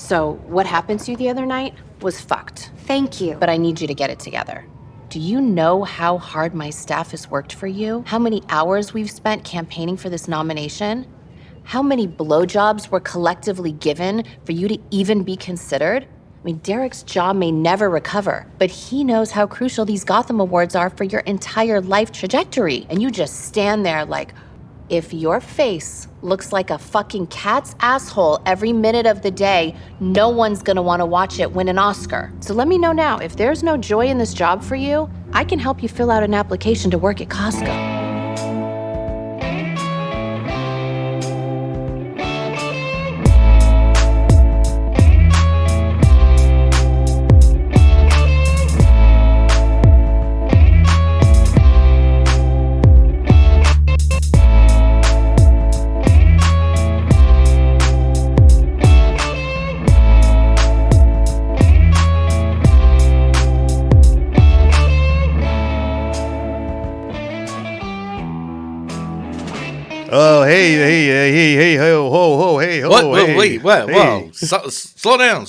So, what happened to you the other night was fucked. Thank you. But I need you to get it together. Do you know how hard my staff has worked for you? How many hours we've spent campaigning for this nomination? How many blowjobs were collectively given for you to even be considered? I mean, Derek's jaw may never recover, but he knows how crucial these Gotham Awards are for your entire life trajectory. And you just stand there like, if your face looks like a fucking cat's asshole every minute of the day, no one's gonna wanna watch it win an Oscar. So let me know now, if there's no joy in this job for you, I can help you fill out an application to work at Costco. Oh, hey, ho, hey, ho, What? hey. Wait, what? Hey. Whoa! Slow down.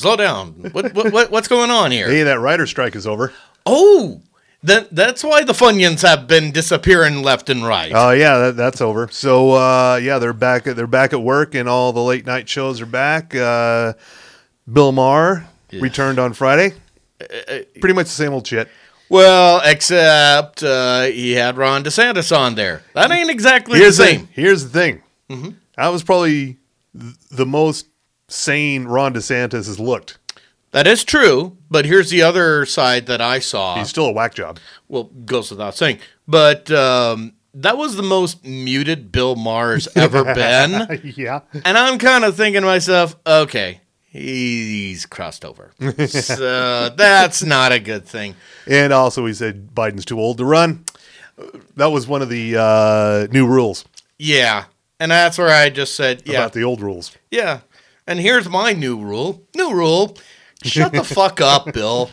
What's going on here? Hey, that writer strike is over. Oh, that's why the Funyuns have been disappearing left and right. Oh, yeah, that's over. So, yeah, they're back at work, and all the late night shows are back. Bill Maher returned on Friday. Pretty much the same old shit. Well, except he had Ron DeSantis on there. That ain't exactly the same. Here's the thing. Mm-hmm. That was probably the most sane Ron DeSantis has looked. That is true, but here's the other side that I saw. He's still a whack job. Well, goes without saying. But that was the most muted Bill Maher's ever been. Yeah. And I'm kind of thinking to myself, okay, he's crossed over. So that's not a good thing. And also he said Biden's too old to run. That was one of the new rules. Yeah. And that's where I just said, yeah. About the old rules. Yeah. And here's my new rule. Shut the fuck up, Bill.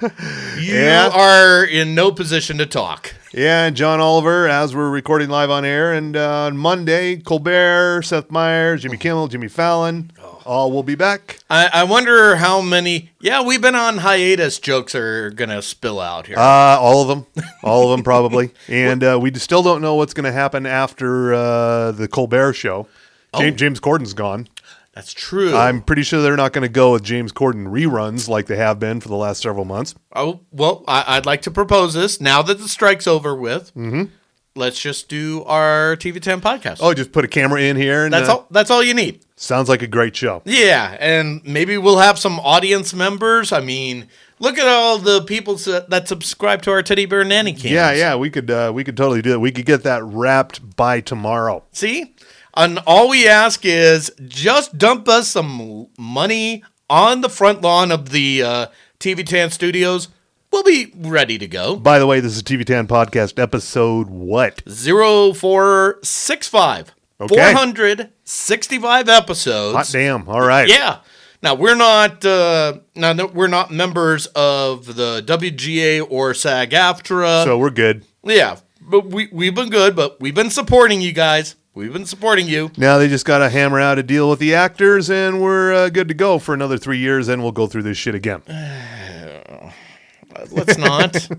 You are in no position to talk. Yeah, and John Oliver, as we're recording live on air, and on Monday, Colbert, Seth Meyers, Jimmy Kimmel, Jimmy Fallon, all will be back. I wonder how many, we've been on hiatus jokes are going to spill out here. All of them probably. And we still don't know what's going to happen after the Colbert show. James Corden's gone. That's true. I'm pretty sure they're not going to go with James Corden reruns like they have been for the last several months. Oh, well, I'd like to propose this. Now that the strike's over with, let's just do our TV10 podcast. Oh, just put a camera in here. And That's all you need. Sounds like a great show. Yeah, and maybe we'll have some audience members. I mean, look at all the people that subscribe to our Teddy Bear Nanny Cams. Yeah, we could totally do that. We could get that wrapped by tomorrow. See? And all we ask is just dump us some money on the front lawn of the TV10 studios. We'll be ready to go. By the way, this is TV10 Podcast episode what? 0465. Okay. 465 episodes. Hot damn. All right. Yeah. Now we're not members of the WGA or SAG-AFTRA. So we're good. Yeah, but we've been good, but we've been supporting you guys. We've been supporting you. Now they just got to hammer out a deal with the actors, and we're good to go for another 3 years. Then we'll go through this shit again. Let's not.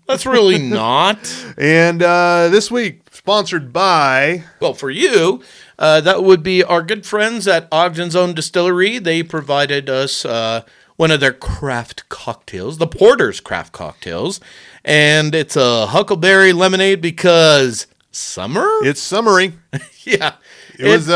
Let's really not. And this week, sponsored by... Well, for you, that would be our good friends at Ogden's Own Distillery. They provided us one of their craft cocktails, the Porter's Craft Cocktails. And it's a huckleberry lemonade because... Summer? It's summery. Yeah. It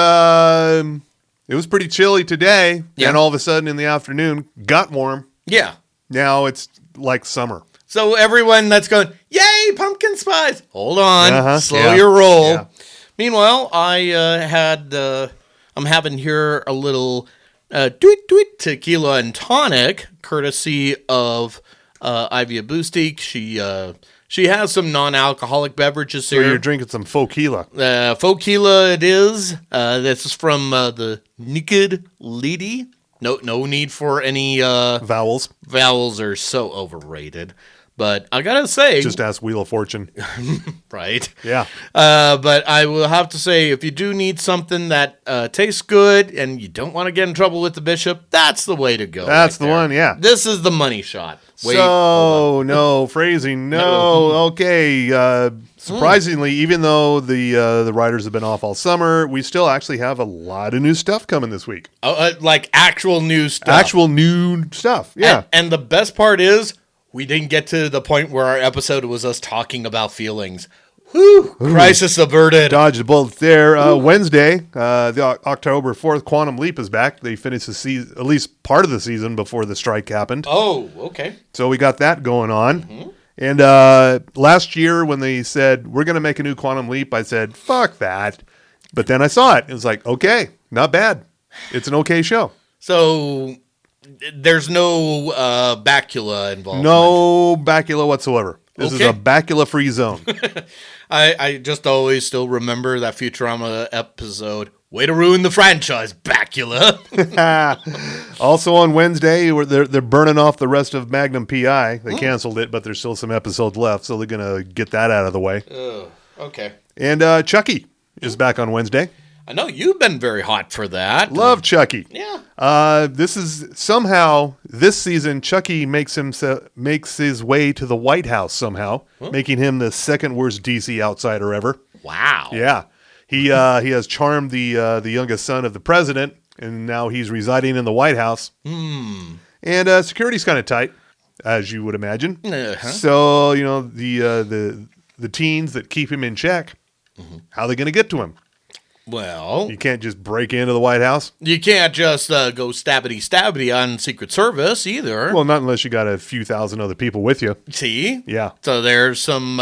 was pretty chilly today, and all of a sudden in the afternoon, got warm. Yeah. Now it's like summer. So everyone that's going, yay, pumpkin spice. Hold on. Slow Yeah. your roll. Yeah. Meanwhile, I'm having here a little tweet tequila and tonic, courtesy of Ivy Abustik. She has some non-alcoholic beverages So here. you're drinking some Fokila. Fokila it is. This is from the Naked Lady. No need for any... Vowels. Vowels are so overrated. but I gotta say, Just ask Wheel of Fortune. right? Yeah. But I will have to say, if you do need something that tastes good and you don't want to get in trouble with the bishop, that's the way to go. That's right the there. one, yeah. This is the money shot. Wait, hold on. No, phrasing. No. Okay. Surprisingly, even though the writers have been off all summer, we still actually have a lot of new stuff coming this week. Like actual new stuff. Actual new stuff. Yeah. And the best part is, we didn't get to the point where our episode was us talking about feelings. Whew, crisis averted. Dodged a bullet there. Wednesday, the October 4th, Quantum Leap is back. They finished the season, at least part of the season before the strike happened. Oh, okay. So we got that going on. Mm-hmm. And last year when they said, we're going to make a new Quantum Leap, I said, fuck that. But then I saw it. It was like, okay, not bad. It's an okay show. So there's no bacula involved. No bacula whatsoever. This Okay. is a bacula-free zone. I just always still remember that Futurama episode. Way to ruin the franchise, bacula. Also on Wednesday, they're burning off the rest of Magnum PI. They canceled it, but there's still some episodes left, so they're going to get that out of the way. Okay. And Chucky is back on Wednesday. I know you've been very hot for that. Love Chucky. Yeah. This is somehow this season. Chucky makes his way to the White House somehow, making him the second worst DC outsider ever. Wow. Yeah, he has charmed the youngest son of the president, and now he's residing in the White House. And security's kind of tight, as you would imagine. Uh-huh. So the teens that keep him in check, how are they going to get to him? Well, You can't just break into the White House. you can't just go stabbity on Secret Service either. Well, not unless you got a few thousand other people with you. See? Yeah. So there's some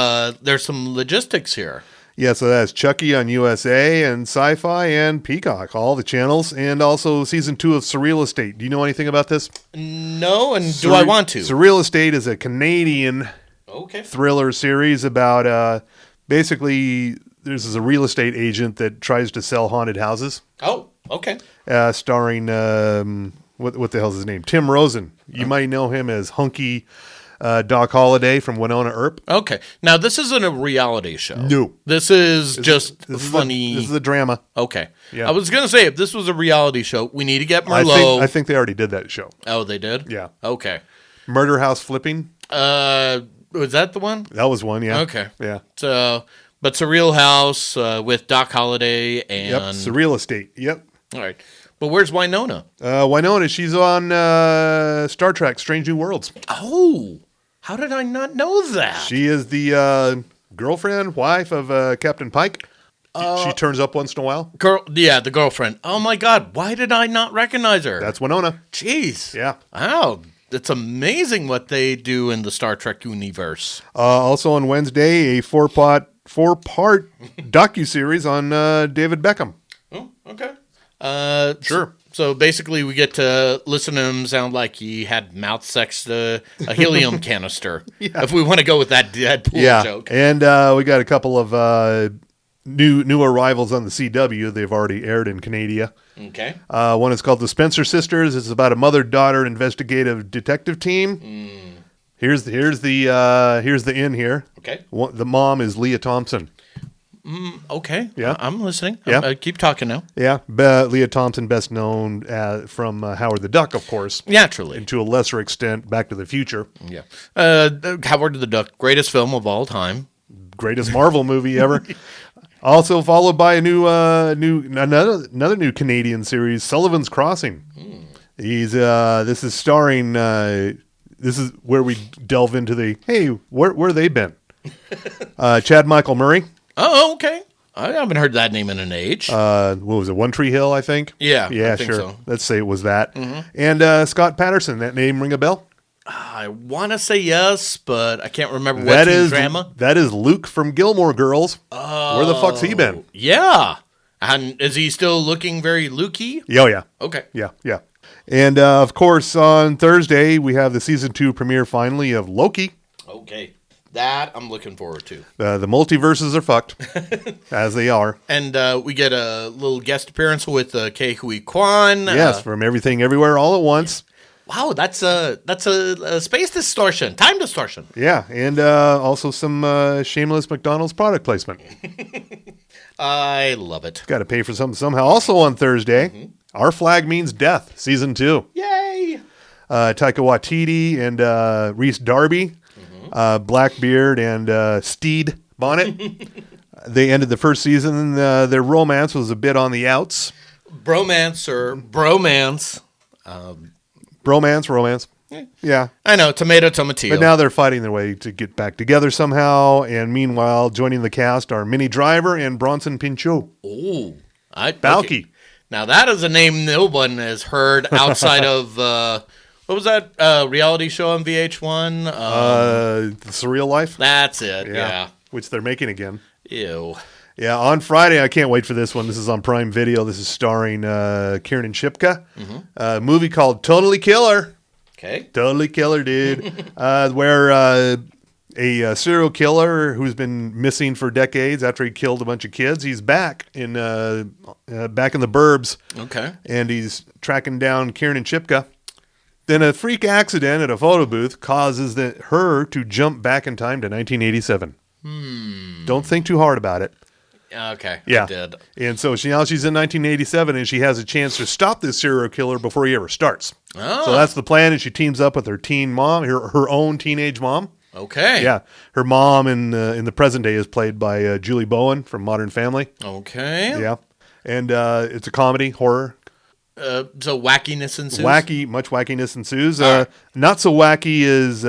logistics here. Yeah, so that's Chucky on USA and Sci-Fi and Peacock, all the channels, and also season 2 of Surreal Estate. Do you know anything about this? No, and do I want to? Surreal Estate is a Canadian Okay. thriller series about basically there's a real estate agent that tries to sell haunted houses, Oh, okay. starring what the hell's his name? Tim Rosen. You might know him as Hunky Doc Holliday from Winona Earp. Okay. Now, this isn't a reality show. No. This is just This funny. This is a drama. Okay. Yeah. I was going to say, if this was a reality show, we need to get I Merlot. think they already did that show. Oh, they did? Yeah. Okay. Murder House Flipping. Was that the one? That was one, yeah. Okay. Yeah. So, but it's a Real House with Doc Holliday and. Yep. Surreal Estate. Yep. All right. But where's Winona? Winona, she's on Star Trek Strange New Worlds. Oh, how did I not know that? She is the girlfriend, wife of Captain Pike. She turns up once in a while. The girlfriend. Oh my God, why did I not recognize her? That's Winona. Jeez. Yeah. Wow, it's amazing what they do in the Star Trek universe. Also on Wednesday, a four-part docuseries on David Beckham. Oh, okay. Sure. So basically, we get to listen to him sound like he had mouth sex to a helium canister. Yeah. If we want to go with that Deadpool joke. And we got a couple of new arrivals on the CW. They've already aired in Canada. Okay. One is called The Spencer Sisters. It's about a mother-daughter investigative detective team. Here's the in here. Okay. The mom is Leah Thompson. Okay. Yeah. I'm listening. Yeah. Keep talking now. Yeah, Leah Thompson, best known from Howard the Duck, of course, Naturally. and to a lesser extent, Back to the Future. Yeah. Howard the Duck, greatest film of all time. Greatest Marvel movie ever. Also followed by another new Canadian series, Sullivan's Crossing. This is starring. This is where we delve into where they been. Chad Michael Murray. Oh, okay. I haven't heard that name in an age. What was it? One Tree Hill, I think. Yeah, Yeah, I think sure. so. Let's say it was that. And Scott Patterson. That name ring a bell? I want to say yes, but I can't remember what drama. That is Luke from Gilmore Girls. Where the fuck's he been? Yeah. And is he still looking very Lukey? Oh yeah, Okay. yeah. And of course, on Thursday we have the season 2 premiere finally of Loki. Okay. That I'm looking forward to. The multiverses are fucked, as they are. And we get a little guest appearance with Ke Huy Quan. Yes, from Everything Everywhere All at Once. Wow, that's a space distortion, time distortion. Yeah, and also some shameless McDonald's product placement. I love it. Got to pay for something somehow. Also on Thursday, Our Flag Means Death, Season 2. Yay! Taika Waititi and Reese Darby, Blackbeard and Steed Bonnet. They ended the first season. Their romance was a bit on the outs. Bromance or bromance. Romance. Yeah. I know, tomato. But now they're fighting their way to get back together somehow. And meanwhile, joining the cast are Minnie Driver and Bronson Pinchot. Ooh. Balky. Okay. Now that is a name no one has heard outside of, what was that reality show on VH1? The Surreal Life. That's it, yeah. Which they're making again. Ew. Yeah, on Friday, I can't wait for this one. This is on Prime Video. This is starring Kiernan Shipka. A movie called Totally Killer. Okay. Totally Killer, dude. Where a serial killer who's been missing for decades after he killed a bunch of kids, he's back in the burbs. Okay. And he's tracking down Kiernan Shipka. Then a freak accident at a photo booth causes her to jump back in time to 1987. Don't think too hard about it. Okay. Yeah. I did. And so now she's in 1987, and she has a chance to stop this serial killer before he ever starts. Oh. So that's the plan, and she teams up with her teen mom, her own teenage mom. Okay. Yeah. Her mom in the present day is played by Julie Bowen from Modern Family. Okay. Yeah. And it's a comedy, horror. So wackiness ensues? Much wackiness ensues. All right. Not so wacky as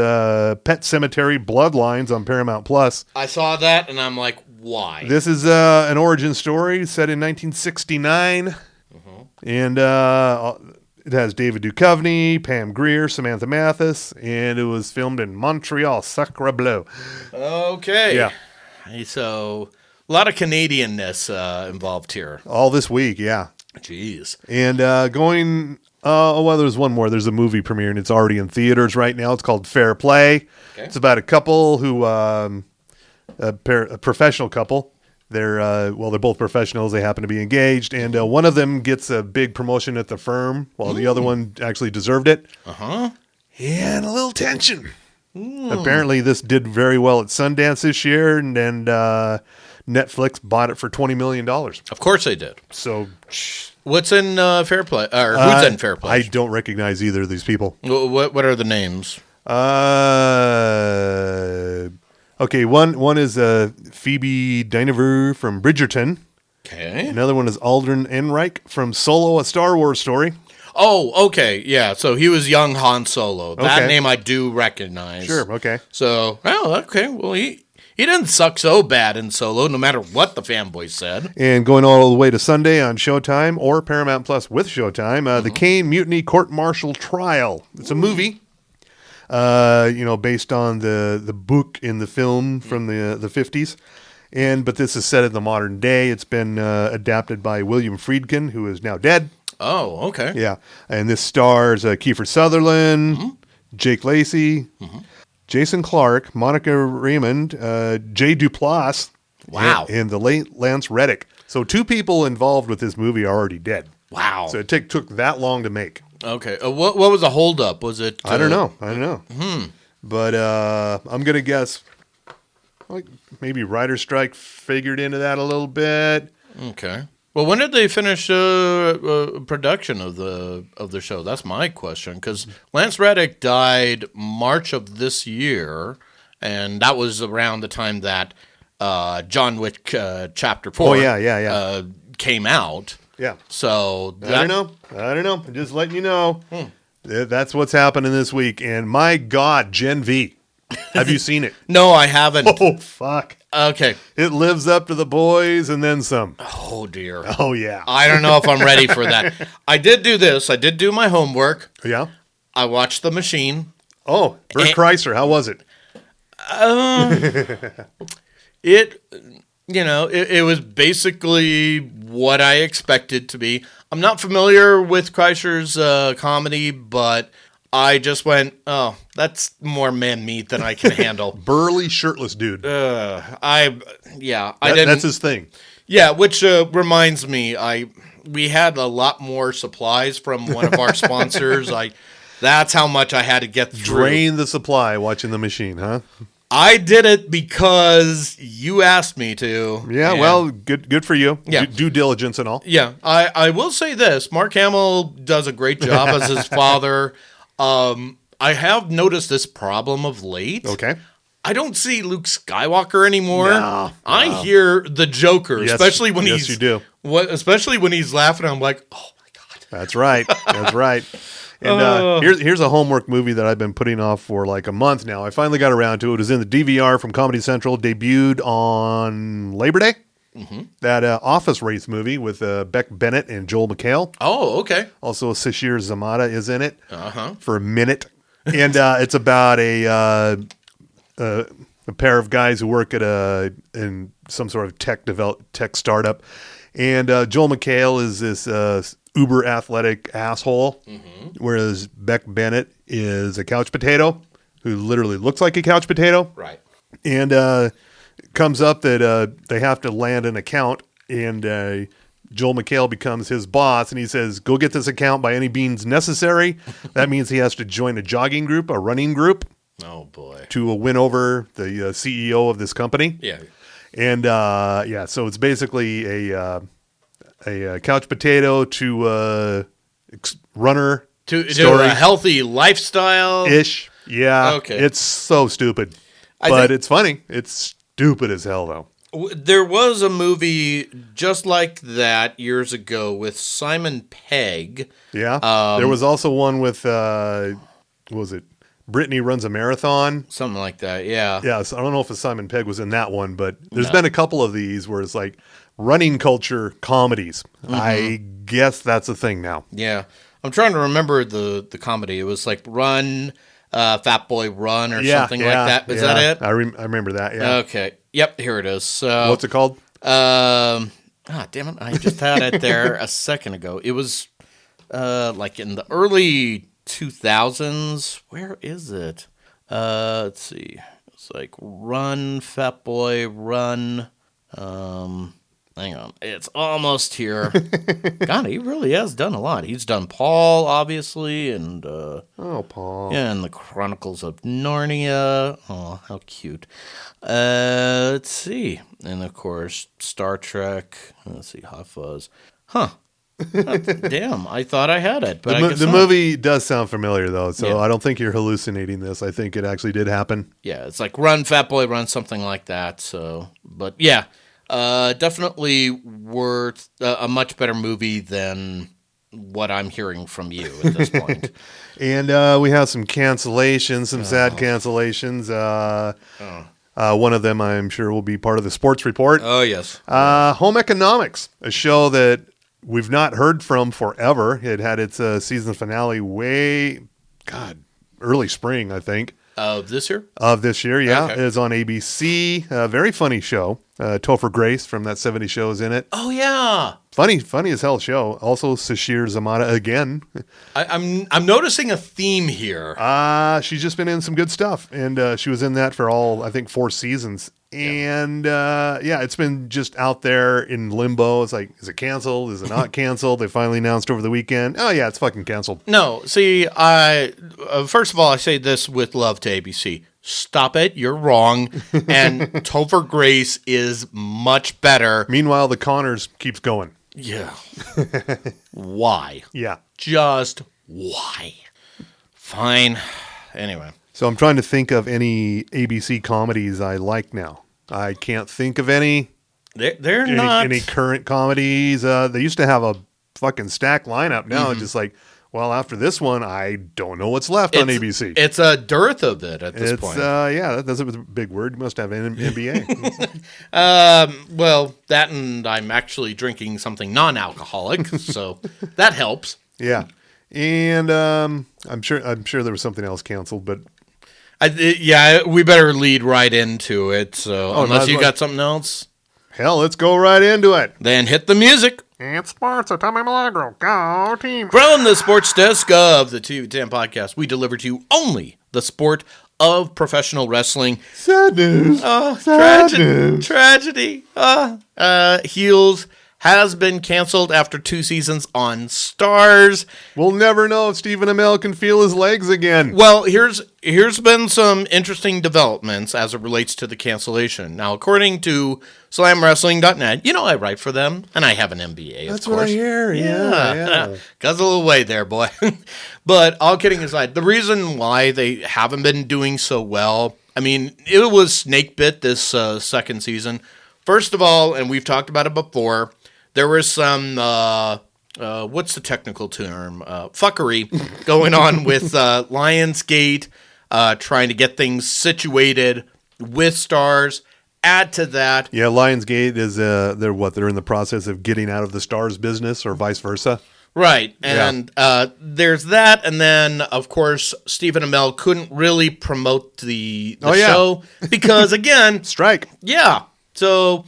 Pet Cemetery Bloodlines on Paramount Plus. I saw that, and I'm like, why? This is an origin story set in 1969. And it has David Duchovny, Pam Grier, Samantha Mathis, and it was filmed in Montreal, Sacre Bleu. Okay. Yeah. So a lot of Canadianness involved here. All this week, yeah. Jeez. And there's one more. There's a movie premiere, and it's already in theaters right now. It's called Fair Play. Okay. It's about a couple who, a professional couple. They're both professionals. They happen to be engaged, and one of them gets a big promotion at the firm, while the other one actually deserved it. Uh-huh. And a little tension. Apparently, this did very well at Sundance this year, and Netflix bought it for $20 million. Of course they did. So, What's in Fair Play? Or who's in Fair Play? I don't recognize either of these people. What are the names? Okay, one is Phoebe Dynevor from Bridgerton. Okay. Another one is Aldrin Enreich from Solo, A Star Wars Story. Oh, okay. Yeah, so he was young Han Solo. That Okay. name I do recognize. Sure, okay. So, okay. Well, he didn't suck so bad in Solo, no matter what the fanboys said. And going all the way to Sunday on Showtime or Paramount Plus with Showtime, The Kane Mutiny Court-Martial Trial. It's a movie, based on the book in the film from the 50s. But this is set in the modern day. It's been adapted by William Friedkin, who is now dead. Oh, okay. Yeah. And this stars Kiefer Sutherland, Jake Lacey, Jason Clarke, Monica Raymond, Jay Duplass, Wow. and the late Lance Reddick. So 2 people involved with this movie are already dead. Wow. So it took that long to make. Okay. What was the holdup? Was it? I don't know. But I'm going to guess like maybe writer's strike figured into that a little bit. Okay. Well, when did they finish production of the show? That's my question. Because Lance Reddick died March of this year, and that was around the time that John Wick Chapter 4 came out. Yeah. So I don't know. I'm just letting you know. That's what's happening this week. And my God, Gen V. Have you seen it? No, I haven't. Oh, fuck. Okay. It lives up to the boys and then some. Oh, dear. Oh, yeah. I don't know if I'm ready for that. I did do this. I did do my homework. Yeah? I watched The Machine. Oh, Bert Kreischer. How was it? It was basically what I expected to be. I'm not familiar with Kreischer's comedy, but I just went, oh, that's more man meat than I can handle. Burly, shirtless dude. I didn't. That's his thing. Yeah, which reminds me, we had a lot more supplies from one of our sponsors. That's how much I had to get through. Drain the supply watching the machine, huh? I did it because you asked me to. Yeah, and- well, good for you. Yeah. Due diligence and all. Yeah, I will say this. Mark Hamill does a great job as his father. I have noticed this problem of late. Okay. I don't see Luke Skywalker anymore. No. I hear the Joker, Yes, especially when yes, you do. Especially when he's laughing. I'm like, oh my god. That's right. That's right. And here's a homework movie that I've been putting off for like a month now. I finally got around to it. It was in the DVR from Comedy Central. Debuted on Labor Day. Mm-hmm. That Office Race movie with Beck Bennett and Joel McHale. Oh, okay. Also, Sashir Zamata is in it Uh-huh. for a minute. And it's about a pair of guys who work at in some sort of tech startup. And Joel McHale is this uber athletic asshole, whereas Beck Bennett is a couch potato who literally looks like a couch potato. Right. And it comes up that they have to land an account, and Joel McHale becomes his boss, and he says, go get this account by any means necessary. That means he has to join a jogging group, a running group, Oh boy. to win over the CEO of this company. Yeah. And so it's basically a couch potato to runner To story a healthy lifestyle. ish. Yeah. Okay. It's so stupid, I but think- it's funny. It's stupid as hell, though. There was a movie just like that years ago with Simon Pegg. Yeah. There was also one with what was it? Brittany Runs a Marathon. Something like that, yeah. Yeah, so I don't know if Simon Pegg was in that one, but there's been a couple of these where it's like running culture comedies. I guess that's a thing now. Yeah. I'm trying to remember the comedy. It was like Run, Fat Boy Run or something like that. Is that it? I remember that, yeah. Okay. Yep, here it is. So What's it called? damn it. I just had it there a second ago. It was like in the early 2000s. Where is it? Let's see. It's like Run, Fat Boy, Run. Hang on. It's almost here. God, he really has done a lot. He's done Paul, obviously, and Oh, Paul. yeah, and the Chronicles of Narnia. Oh, how cute. Let's see. And of course, Star Trek. Let's see, Hot Fuzz. Huh. Damn, I thought I had it, but I guess The not. movie does sound familiar, though, so Yeah. I don't think you're hallucinating this. I think it actually did happen. Yeah, it's like Run, Fat Boy, Run, something like that. So, but yeah, definitely worth a much better movie than what I'm hearing from you at this point. And we have some cancellations, some sad cancellations. One of them, I'm sure, will be part of the sports report. Oh, yes. Home Economics, a show that we've not heard from forever. It had its season finale early spring, I think, This year? of this year. Yeah, Okay. it's on ABC. Very funny show. Topher Grace from that 70 show is in it. Oh, yeah. Funny as hell show. Also, Sashir Zamata again. I'm noticing a theme here. She's just been in some good stuff, and she was in that for all, I think, 4 seasons. And it's been just out there in limbo. It's like, is it canceled? Is it not canceled? They finally announced over the weekend. Oh yeah, it's fucking canceled. No, see, first of all, I say this with love to ABC. Stop it. You're wrong. And Topher Grace is much better. Meanwhile, the Connors keeps going. Yeah. Why? Yeah. Just why? Fine. Anyway. So I'm trying to think of any ABC comedies I like now. I can't think of any They're not. any current comedies. They used to have a fucking stacked lineup. Now it's just like, well, after this one, I don't know what's left on ABC. It's a dearth of it at this point. That's a big word. You must have an MBA. Well, that and I'm actually drinking something non-alcoholic, so that helps. Yeah. And I'm sure there was something else canceled, but We better lead right into it. So might unless as you well. got something else, hell, let's go right into it. then hit the music. It's sports with Tommy Milagro. Go team. From the sports desk of the 210 podcast, we deliver to you only the sport of professional wrestling. Sad news. Oh, Sad news. tragedy. Heels has been canceled after 2 seasons on Stars. We'll never know if Stephen Amell can feel his legs again. Well, here's been some interesting developments as it relates to the cancellation. Now, according to SlamWrestling.net, I write for them, and I have an MBA, That's of course. what I hear. Yeah. Guzzle away there, boy. But all kidding aside, the reason why they haven't been doing so well, it was snake bit this second season. First of all, and we've talked about it before, there was some, what's the technical term? Fuckery going on with Lionsgate, trying to get things situated with Stars. Add to that. Yeah, Lionsgate is, they're in the process of getting out of the Stars business or vice versa. Right, and there's that, and then, of course, Stephen Amell couldn't really promote the show because, again... Strike. Yeah, so...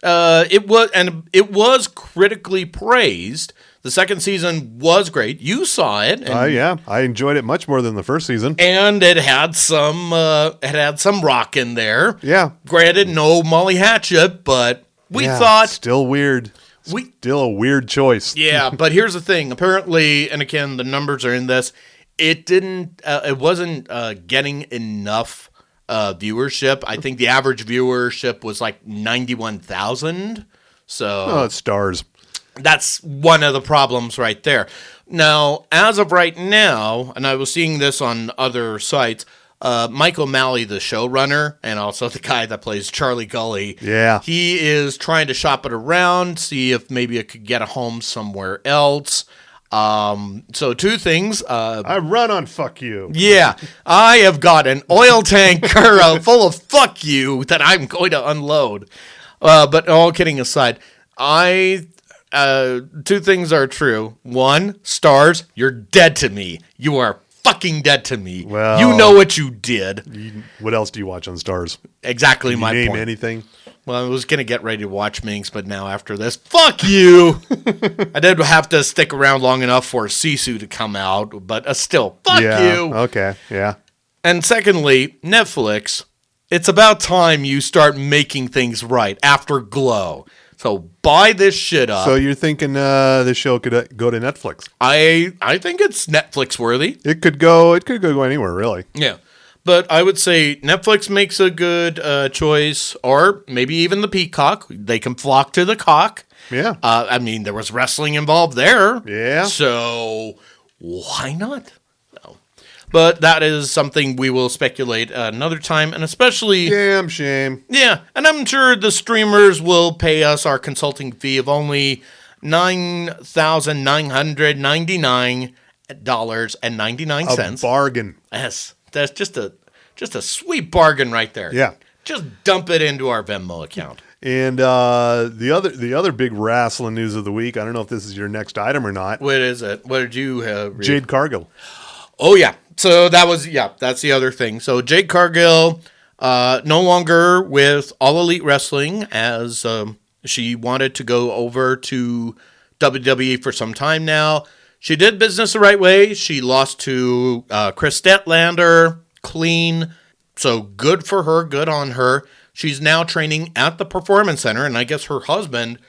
It was critically praised. The second season was great. You saw it. Yeah, I enjoyed it much more than the first season. And it had some rock in there. Yeah. Granted, no Molly Hatchet, but we thought still weird. Still a weird choice. Yeah, but here's the thing. Apparently, and again, the numbers are in this. It wasn't getting enough viewership. I think the average viewership was like 91,000. So it's Stars. That's one of the problems right there. Now, as of right now, and I was seeing this on other sites, Mike O'Malley, the showrunner, and also the guy that plays Charlie Gully, he is trying to shop it around, see if maybe it could get a home somewhere else. So 2 things. I run on fuck you. Yeah, I have got an oil tanker full of fuck you that I'm going to unload. But all kidding aside, 2 things are true. 1, Stars, you're dead to me. You are fucking dead to me. Well, you know what you did. What else do you watch on Stars? Exactly my name point. Anything? Well, I was going to get ready to watch Minx, but now after this, fuck you! I did have to stick around long enough for Sisu to come out, but still, fuck you! Okay, yeah. And secondly, Netflix, it's about time you start making things right after Glow. So buy this shit up. So you're thinking this show could go to Netflix? I think it's Netflix worthy. It could go anywhere, really. Yeah. But I would say Netflix makes a good choice, or maybe even the Peacock. They can flock to the cock. Yeah. There was wrestling involved there. Yeah. So why not? No. But that is something we will speculate another time, and especially... Damn shame. Yeah, and I'm sure the streamers will pay us our consulting fee of only $9,999.99. A bargain. Yes. That's just a sweet bargain right there. Yeah. Just dump it into our Venmo account. And the other big wrestling news of the week, I don't know if this is your next item or not. What is it? What did you read? Jade Cargill. Oh, yeah. So that's the other thing. So Jade Cargill, no longer with All Elite Wrestling, as she wanted to go over to WWE for some time now. She did business the right way. She lost to Chris Statlander, clean. So good for her, good on her. She's now training at the Performance Center, and I guess her husband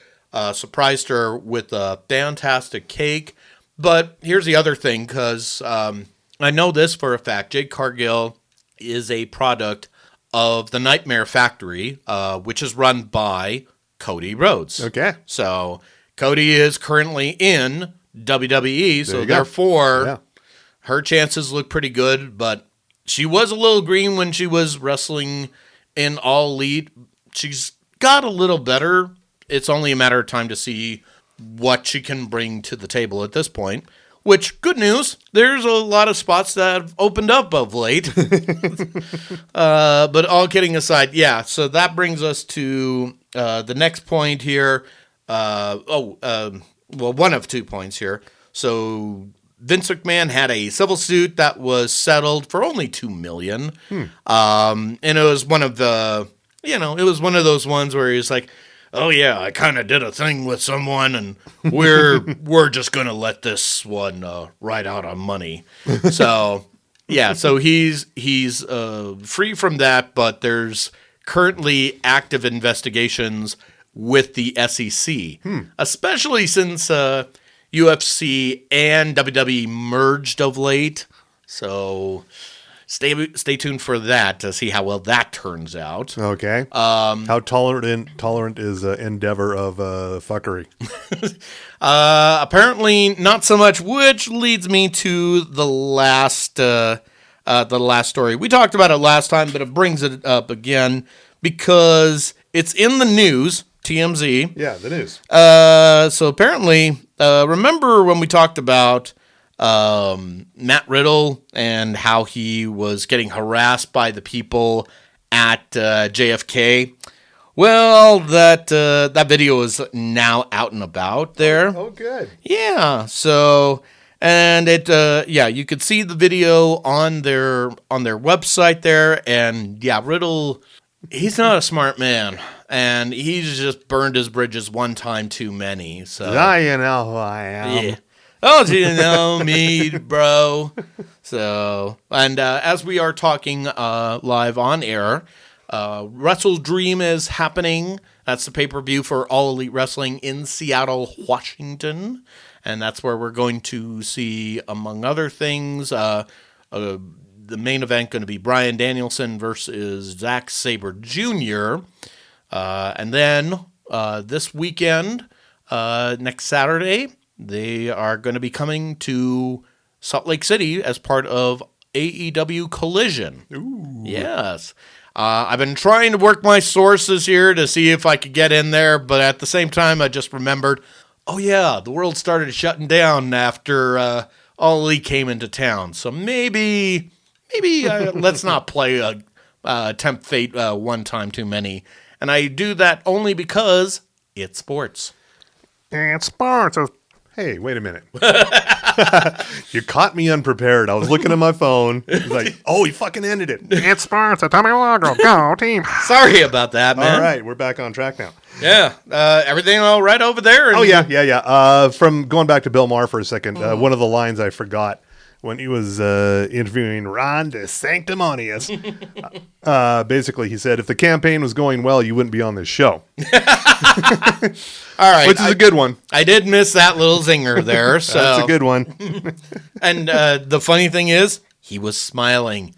surprised her with a fantastic cake. But here's the other thing, because I know this for a fact. Jade Cargill is a product of the Nightmare Factory, which is run by Cody Rhodes. Okay. So Cody is currently in WWE, so therefore her chances look pretty good, but she was a little green when she was wrestling in All Elite. She's got a little better. It's only a matter of time to see what she can bring to the table at this point, which, good news, there's a lot of spots that have opened up of late. But all kidding aside, so that brings us to the next point here. One of 2 points here. So Vince McMahon had a civil suit that was settled for only $2 million. And it was one of the, it was one of those ones where he was like, oh yeah, I kind of did a thing with someone, and we're just gonna let this one ride out on money. So so he's free from that, but there's currently active investigations with the SEC, especially since UFC and WWE merged of late. So stay tuned for that to see how well that turns out. Okay. How tolerant is Endeavor of fuckery? Apparently not so much, which leads me to the last story. We talked about it last time, but it brings it up again because it's in the news, TMZ. Yeah, the news. So apparently, remember when we talked about Matt Riddle and how he was getting harassed by the people at JFK? Well, that video is now out and about there. Oh, good. Yeah. So, and you could see the video on their website there, and yeah, Riddle, he's not a smart man, and he's just burned his bridges one time too many. So, Now you know who I am. yeah. Oh, do you know me, bro? So, and as we are talking live on air, Wrestle Dream is happening. That's the pay-per-view for All Elite Wrestling in Seattle, Washington. And that's where we're going to see, among other things, the main event going to be Bryan Danielson versus Zack Sabre Jr. And then this weekend, next Saturday, they are going to be coming to Salt Lake City as part of AEW Collision. Ooh. Yes. I've been trying to work my sources here to see if I could get in there, but at the same time, I just remembered, oh yeah, the world started shutting down after All Elite came into town. So maybe let's not play Tempt Fate one time too many. And I do that only because it's sports. And sports. Hey, wait a minute. You caught me unprepared. I was looking at my phone. He's like, oh, he fucking ended it. It's sports. Tommy Lago. Go, team. Sorry about that, man. All right, we're back on track now. Yeah. Everything all right over there? Oh, yeah. From going back to Bill Maher for a second, one of the lines I forgot when he was interviewing Ron DeSanctimonious. Basically, he said, if the campaign was going well, you wouldn't be on this show. All right. Which is a good one. I did miss that little zinger there. So. That's a good one. And the funny thing is, he was smiling.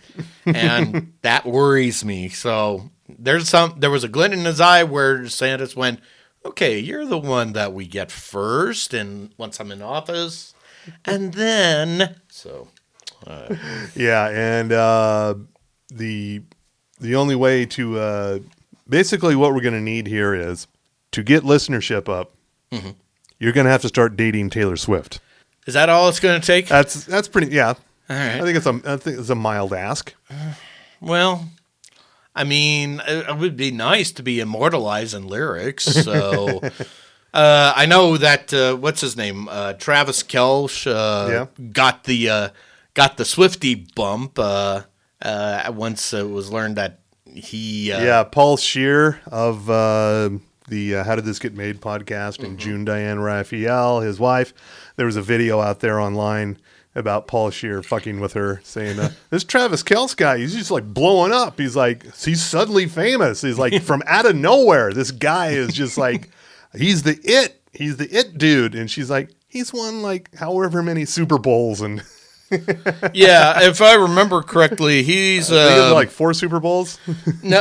And that worries me. So there was a glint in his eye where DeSantis went, okay, you're the one that we get first, and once I'm in office. And then, so. Yeah, and the only way to, basically what we're going to need here is, to get listenership up, you're going to have to start dating Taylor Swift. Is that all it's going to take? That's pretty, yeah. All right. I think it's a mild ask. Well, I mean, it would be nice to be immortalized in lyrics. So I know that what's his name, Travis Kelce, got the Swiftie bump once it was learned that he. Paul Scheer of the How Did This Get Made podcast, and June Diane Raphael, his wife. There was a video out there online about Paul Scheer fucking with her, saying, this Travis Kelce guy, he's just like blowing up. He's suddenly famous. He's like from out of nowhere. This guy is just like, he's the it dude. And she's like, he's won like however many Super Bowls. And yeah, if I remember correctly, he's like 4 Super Bowls. No,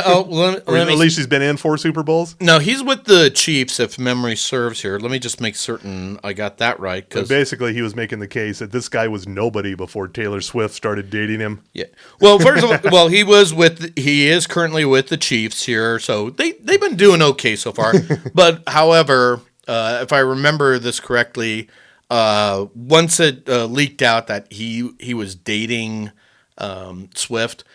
at least he's been in 4 Super Bowls. No, he's with the Chiefs, if memory serves here. Let me just make certain I got that right. But basically, he was making the case that this guy was nobody before Taylor Swift started dating him. Yeah. Well, first of all, he is currently with the Chiefs here, so they've been doing okay so far. But however, if I remember this correctly, once it leaked out that he was dating Swift,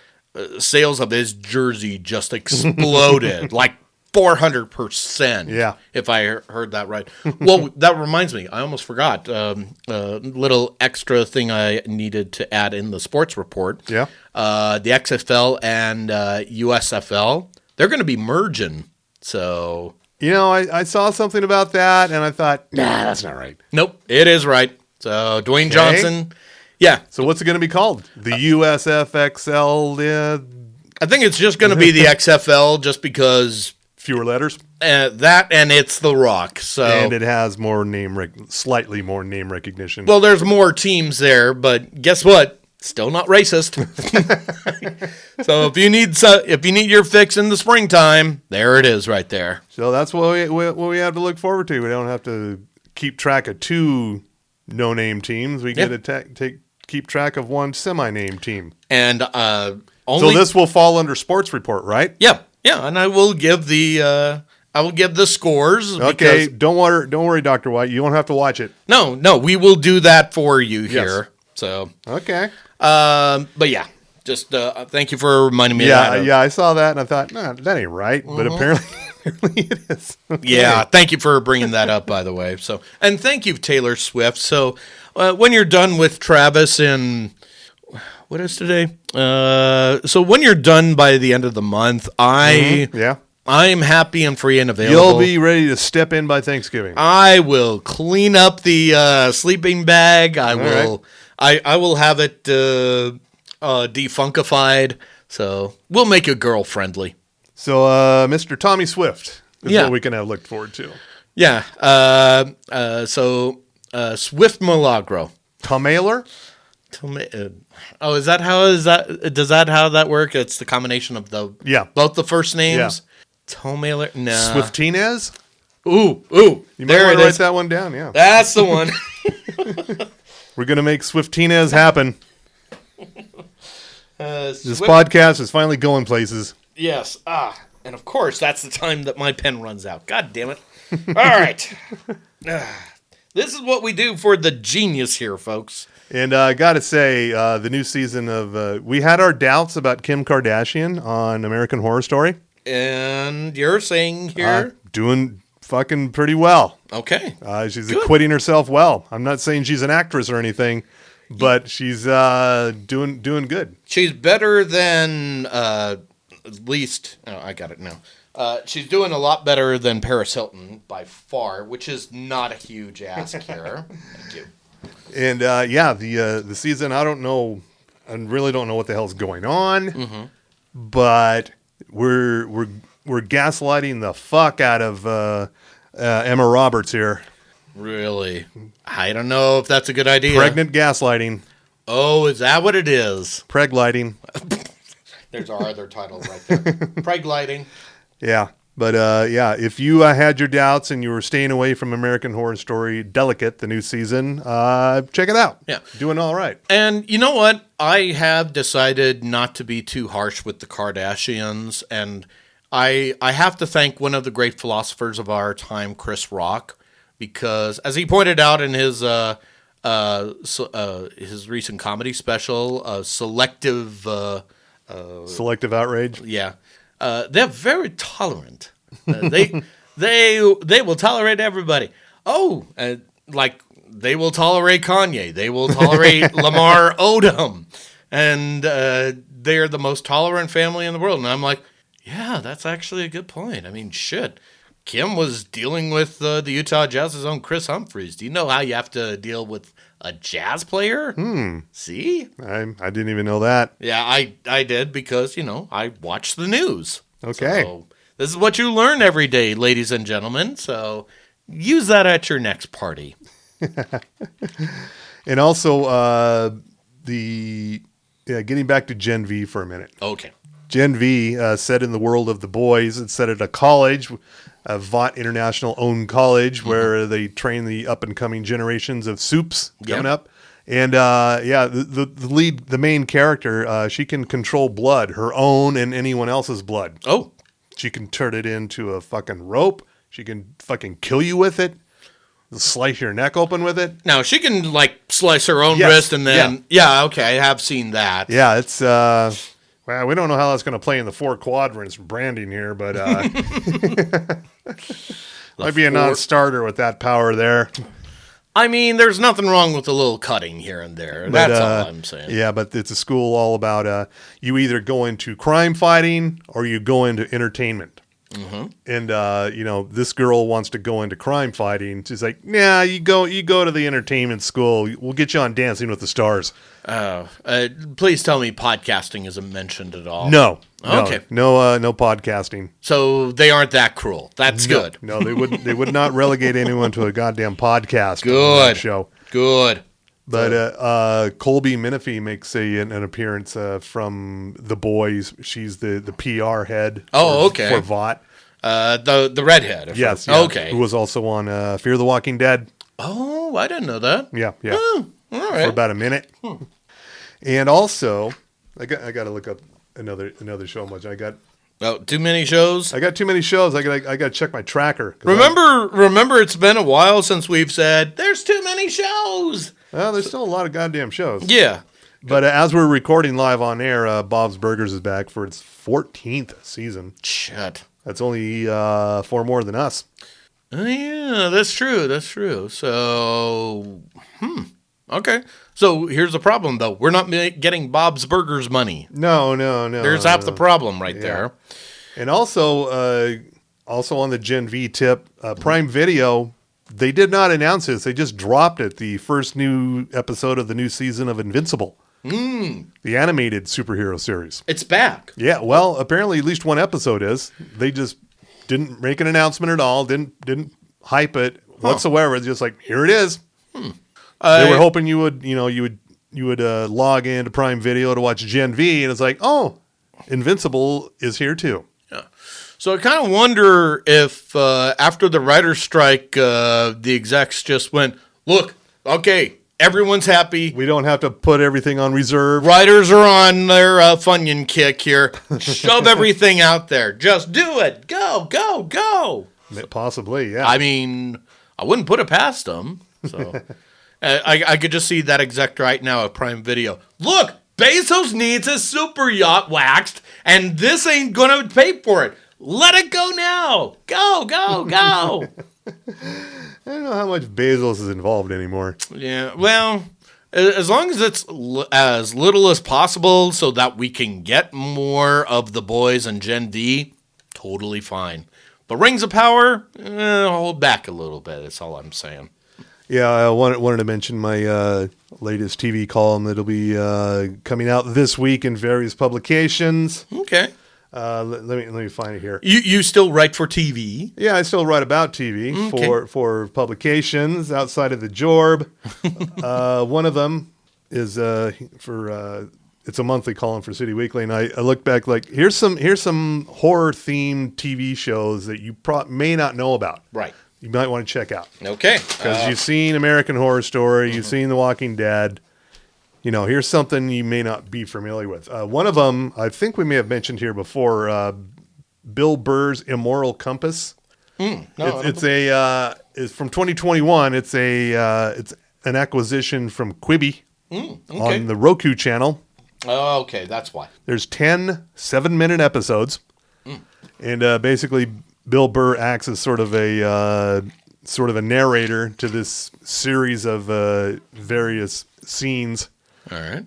sales of his jersey just exploded like 400%. Yeah, if I heard that right. Well, that reminds me, I almost forgot a little extra thing I needed to add in the sports report. Yeah, the XFL and USFL, they're going to be merging. So. You know, I saw something about that, and I thought, nah, that's not right. Nope, it is right. So, Dwayne Johnson, yeah. So, what's it going to be called? The USFXL? I think it's just going to be the XFL just because... Fewer letters? That and it's The Rock. So And it has more slightly more name recognition. well, there's more teams there, but guess what? Still not racist. So if you need your fix in the springtime, there it is, right there. So that's what we have to look forward to. We don't have to keep track of 2 no-name teams. We get to keep track of 1 semi-name team. And So this will fall under sports report, right? yeah, and I will give the scores. Okay, because- don't worry, Dr. White. You won't have to watch it. No, we will do that for you here. So, Okay. but yeah, just thank you for reminding me. of that. Yeah, I saw that and I thought, nah, that ain't right. But apparently it is. Okay. Yeah, thank you for bringing that up, by the way. So, and thank you, Taylor Swift. So, when you're done with Travis in what is today? So when you're done by the end of the month, Yeah. I'm happy and free and available. You'll be ready to step in by Thanksgiving. I will clean up the sleeping bag. I will have it defunkified. So we'll make it girl friendly. So, Mr. Tommy Swift is Yeah. what we can have looked forward to. Yeah. Swift Milagro. Tom Ayler? Oh, is that how does that work? It's the combination of both the first names. Yeah. Tom Mailer, no. Swiftinez? Ooh, You might there want it to write is. that one down, yeah. That's the one. We're going to make Swiftinez happen. This Swift- podcast is finally going places. Yes. And of course, that's the time that my pen runs out. God damn it. All right. This is what we do for the genius here, folks. And I got to say, the new season of... we had our doubts about Kim Kardashian on American Horror Story. And you're saying here? Doing fucking pretty well. Okay. She's acquitting herself well. I'm not saying she's an actress or anything, but she's doing good. She's better than, at least... Oh, I got it now. She's doing a lot better than Paris Hilton by far, which is not a huge ask here. Thank you. And the season, I don't know, I really don't know what the hell's going on, but we're gaslighting the fuck out of Emma Roberts here. Really? I don't know if that's a good idea. Pregnant gaslighting, Oh, is that what it is? preg lighting. There's our other title right there. Preg lighting. Yeah. But if you had your doubts and you were staying away from American Horror Story Delicate, the new season, check it out. Yeah. Doing all right. And you know what? I have decided not to be too harsh with the Kardashians, and I have to thank one of the great philosophers of our time, Chris Rock, because as he pointed out in his recent comedy special, Selective Outrage. Yeah, they're very tolerant. They will tolerate everybody. Oh, like they will tolerate Kanye. They will tolerate Lamar Odom, and they're the most tolerant family in the world. And I'm like, yeah, that's actually a good point. I mean, shit. Kim was dealing with the Utah Jazz's own Chris Humphries. Do you know how you have to deal with a jazz player? See? I didn't even know that. Yeah, I did because, I watch the news. Okay. So this is what you learn every day, ladies and gentlemen. So use that at your next party. And also, getting back to Gen V for a minute. Okay. Gen V, set in the world of The Boys, it's set at a college, a Vought International-owned college, where they train the up-and-coming generations of soups coming up. And, the main character, she can control blood, her own and anyone else's blood. Oh. She can turn it into a fucking rope. She can fucking kill you with it. Slice your neck open with it. Now, she can, slice her own Yes. wrist and then... Yeah, okay, I have seen that. Yeah, it's... well, we don't know how that's going to play in the 4 quadrants branding here, but might be a non-starter with that power there. I mean, there's nothing wrong with a little cutting here and there. That's all I'm saying. Yeah, but it's a school all about you either go into crime fighting or you go into entertainment. And this girl wants to go into crime fighting. She's like, "Nah, you go to the entertainment school. We'll get you on Dancing with the Stars." Please tell me podcasting isn't mentioned at all. No. Okay. No podcasting. So they aren't that cruel. That's good. No, they wouldn't. They would not relegate anyone to a goddamn podcast. On Good. that show. Good. But Colby Minifie makes an appearance from The Boys. She's the PR head. Oh, okay. For Vought. The redhead. Yes. Okay. Who was also on Fear the Walking Dead. Oh, I didn't know that. Yeah. Oh, all right. For about a minute. And also, I got to look up another show. Too many shows. I got too many shows. I got to check my tracker. Remember, it's been a while since we've said there's too many shows. Well, there's still a lot of goddamn shows. Yeah. But as we're recording live on air, Bob's Burgers is back for its 14th season. Shit. That's only 4 more than us. Oh, yeah, that's true. That's true. So, okay. So here's the problem, though. We're not getting Bob's Burgers money. No. There's half the problem right there. And also on the Gen V tip, Prime Video, they did not announce this. They just dropped it. The first new episode of the new season of Invincible. The animated superhero series. It's back. Yeah, well, apparently at least one episode is. They just didn't make an announcement at all. Didn't hype it whatsoever. It's just like, here it is. They were hoping you would log into Prime Video to watch Gen V, and it's like, oh, Invincible is here too. Yeah. So I kind of wonder if after the writer's strike, the execs just went, look, okay, everyone's happy. We don't have to put everything on reserve. Writers are on their Funyun kick here. Shove everything out there. Just do it. Go, go, go. Possibly, yeah. I mean, I wouldn't put it past them. So I could just see that exec right now at Prime Video. Look, Bezos needs his super yacht waxed, and this ain't going to pay for it. Let it go now. Go, go, go. I don't know how much Bezos is involved anymore. Yeah, well, as long as it's as little as possible so that we can get more of the boys and Gen V, totally fine. But Rings of Power, hold back a little bit. That's all I'm saying. Yeah, I wanted to mention my latest TV column that'll be coming out this week in various publications. Okay. Let me find it here. You still write for TV? Yeah, I still write about TV for publications outside of the Jorb. One of them is for it's a monthly column for City Weekly, and I look back like here's some horror themed TV shows that you may not know about. Right. You might want to check out. Okay. Because you've seen American Horror Story, you've seen The Walking Dead. Here's something you may not be familiar with. One of them, I think we may have mentioned here before, Bill Burr's Immoral Compass. It's from 2021. It's an acquisition from Quibi on the Roku channel. Oh, okay, that's why. There's 10 7-minute episodes, and basically Bill Burr acts as sort of a narrator to this series of various scenes. All right.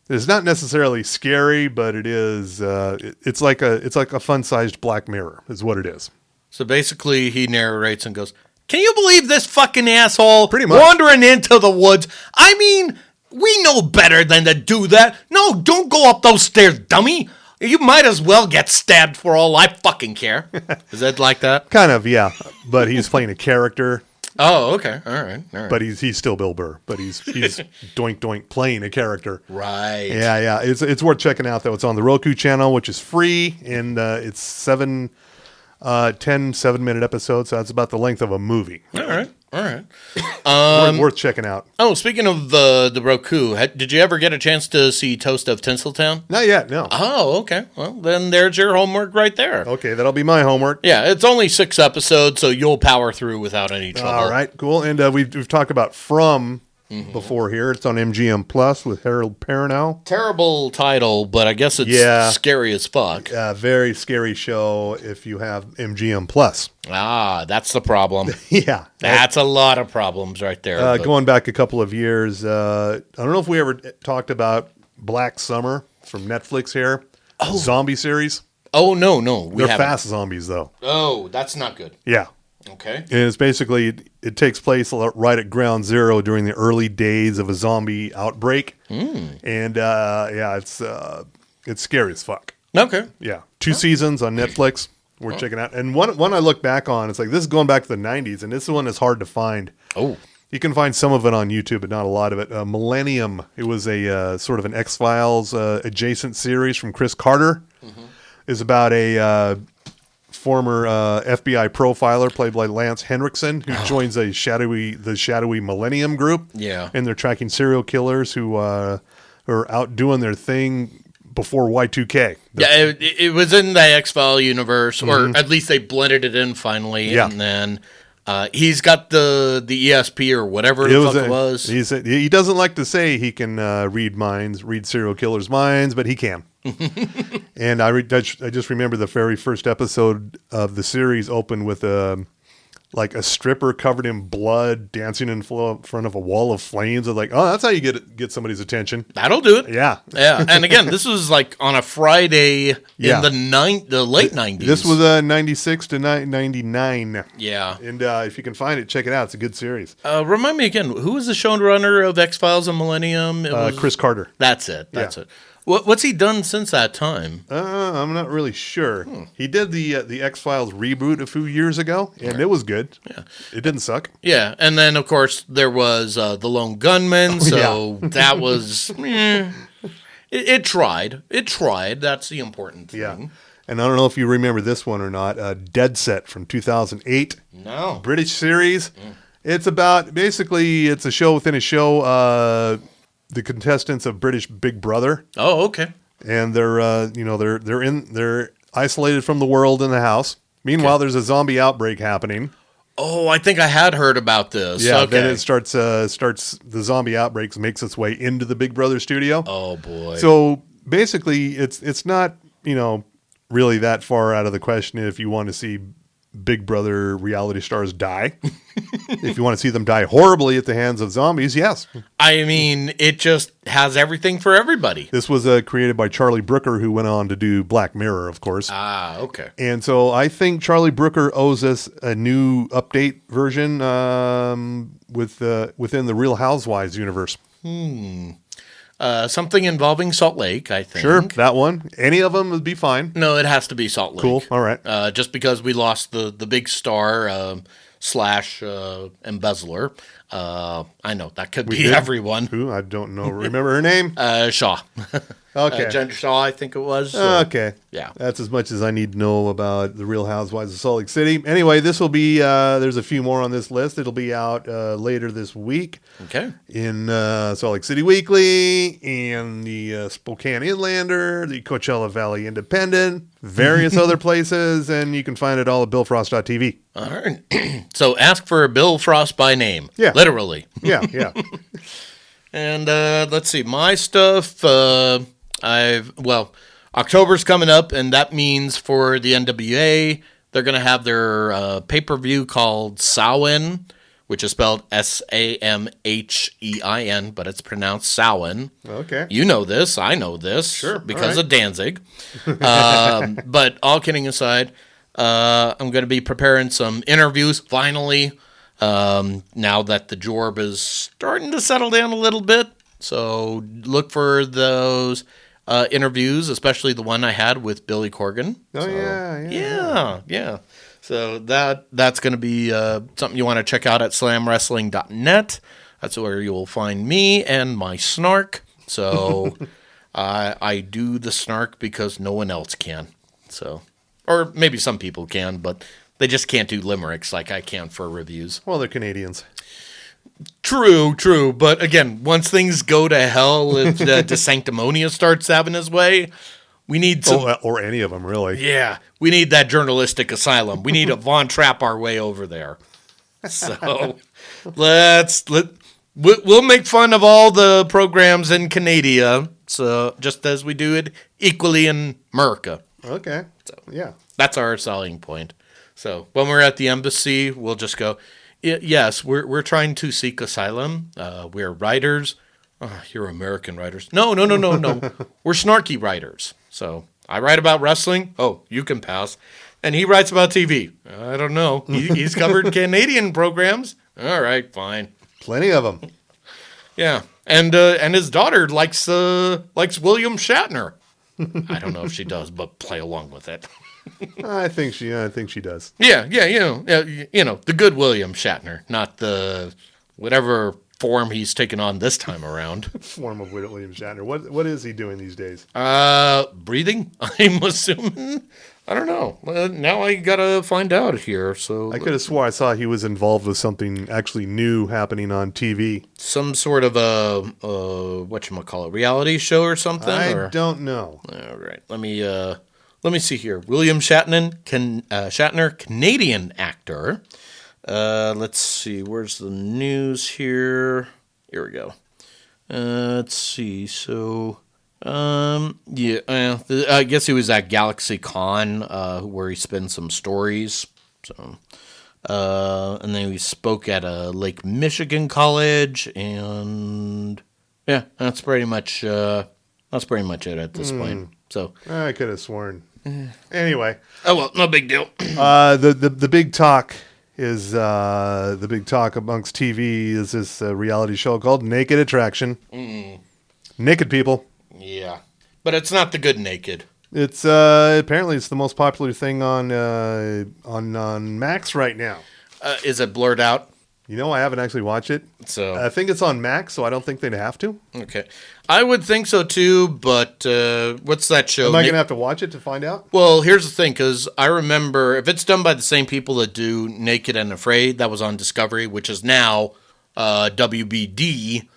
It's not necessarily scary, but it is. It's like a fun-sized Black Mirror, is what it is. So basically, he narrates and goes, "Can you believe this fucking asshole Pretty much. wandering into the woods? I mean, we know better than to do that. No, don't go up those stairs, dummy. You might as well get stabbed for all I fucking care." Is that like that? Kind of, yeah. But he's playing a character. Oh, okay. All right. But he's still Bill Burr. But he's doink doink playing a character. Right. Yeah. It's worth checking out though. It's on the Roku channel, which is free, and it's 10 7-minute episodes. So that's about the length of a movie. All right. Worth checking out. Oh, speaking of the Roku, did you ever get a chance to see Toast of Tinseltown? Not yet. No. Oh, okay. Well, then there's your homework right there. Okay, that'll be my homework. Yeah, it's only 6 episodes, so you'll power through without any trouble. All right, cool. And we've talked about From before here. It's on MGM Plus with Harold Perrineau. Terrible title, but I guess it's scary as fuck. Very scary show if you have MGM Plus. Ah, that's the problem. Yeah. That's a lot of problems right there. Going back a couple of years, I don't know if we ever talked about Black Summer from Netflix here. Zombie series. Oh, no. We They're haven't. fast zombies, though. Oh, that's not good. Yeah. Okay. And it's basically, it takes place right at ground zero during the early days of a zombie outbreak. And yeah, it's scary as fuck. Okay. Yeah. 2 seasons on Netflix. We're checking out. And one I look back on, it's like, this is going back to the 90s, and this one is hard to find. Oh. You can find some of it on YouTube, but not a lot of it. Millennium. It was a sort of an X-Files adjacent series from Chris Carter. Is about a former FBI profiler played by Lance Henriksen who joins the shadowy Millennium group. Yeah. And they're tracking serial killers who are out doing their thing before Y2K. Yeah, it was in the X-File universe, or at least they blended it in finally. Yeah. And then he's got the ESP or whatever the fuck it was. He doesn't like to say he can read serial killers' minds, but he can. And I just remember the very first episode of the series opened with like a stripper covered in blood dancing in front of a wall of flames. I was like, oh, that's how you get somebody's attention. That'll do it. Yeah. Yeah. And again, this was like on a Friday Yeah. in the late 90s. This was 96 to 99. Yeah. And if you can find it, check it out. It's a good series. Remind me again, who was the showrunner of X-Files and Millennium? It was Chris Carter. That's it. Yeah. It. What's he done since that time? I'm not really sure. He did the X-Files reboot a few years ago, and it was good. Yeah. It didn't suck. Yeah, and then of course there was the Lone Gunman. So that was it tried. It tried. That's the important thing. Yeah. And I don't know if you remember this one or not. Dead Set from 2008. No. British series. It's about, basically, it's a show within a show. The contestants of British Big Brother. Oh, okay. And they're they're isolated from the world in the house. Meanwhile, there's a zombie outbreak happening. Oh, I think I had heard about this. Yeah, okay. then it starts the zombie outbreaks makes its way into the Big Brother studio. Oh boy. So basically, it's not really that far out of the question if you want to see Big Brother reality stars die. If you want to see them die horribly at the hands of zombies, yes. I mean, it just has everything for everybody. This was created by Charlie Brooker, who went on to do Black Mirror, of course. Ah, okay. And so I think Charlie Brooker owes us a new update version within the Real Housewives universe. Something involving Salt Lake, I think. Sure, that one. Any of them would be fine. No, it has to be Salt Lake. Cool. All right. Just because we lost the big star slash embezzler. I know that could be did? everyone. Who? I don't know. Remember her name? Shaw. Okay. Jen Shaw, I think it was. So, Okay. yeah. That's as much as I need to know about the Real Housewives of Salt Lake City. Anyway, this will be, there's a few more on this list. It'll be out later this week Okay. in Salt Lake City Weekly and the Spokane Inlander, the Coachella Valley Independent, various other places, and you can find it all at billfrost.tv. All right. So ask for Bill Frost by name. Yeah. Literally. Yeah, yeah. And let's see, my stuff. October's coming up, and that means for the NWA, they're going to have their pay-per-view called Samhain, which is spelled Samhein, but it's pronounced Samhain. Okay. You know this. I know this. Sure, Because all right. of Danzig. But all kidding aside, I'm going to be preparing some interviews, finally, now that the Jorb is starting to settle down a little bit. So look for those interviews, especially the one I had with Billy Corgan. Oh, So, yeah. So that's going to be something you want to check out at slamwrestling.net. That's where you will find me and my snark. So I do the snark because no one else can. So, or maybe some people can, but they just can't do limericks like I can for reviews. Well, they're Canadians. True. But again, once things go to hell, if De Sanctimonious starts having his way, we need some. Or any of them, really. Yeah, we need that journalistic asylum. We need to Von Trapp our way over there. So we'll make fun of all the programs in Canada. So just as we do it equally in America. Okay. Yeah. That's our selling point. So when we're at the embassy, we'll just go, yes, we're trying to seek asylum. We're writers. You're American writers. No. We're snarky writers. So I write about wrestling. Oh, you can pass. And he writes about TV. I don't know. He's covered Canadian programs. All right, fine. Plenty of them. Yeah, and his daughter likes William Shatner. I don't know if she does, but play along with it. I think she does. Yeah, the good William Shatner, not the whatever form he's taken on this time around. Form of William Shatner. What is he doing these days? Breathing, I'm assuming. I don't know. Now I gotta find out here. So I could have swore I saw he was involved with something actually new happening on TV. some sort of a whatchamacallit, reality show or something. I don't know. All right, let me see here. William Shatner, Canadian actor. Let's see. Where's the news here? Here we go. Let's see. So, I guess he was at Galaxy Con, where he spent some stories. So, and then he spoke at a Lake Michigan college, and yeah, that's pretty much it at this point. So, I could have sworn. Anyway, oh well, no big deal. the big talk is the big talk amongst TV is this reality show called Naked Attraction. Naked people. Yeah, but it's not the good naked. It's apparently it's the most popular thing on Max right now. Is it blurred out? You know, I haven't actually watched it. So I think it's on Max, so I don't think they'd have to. okay, I would think so too. But what's that show? Am I going to have to watch it to find out? Well, here's the thing, because I remember if it's done by the same people that do Naked and Afraid, that was on Discovery, which is now WBD.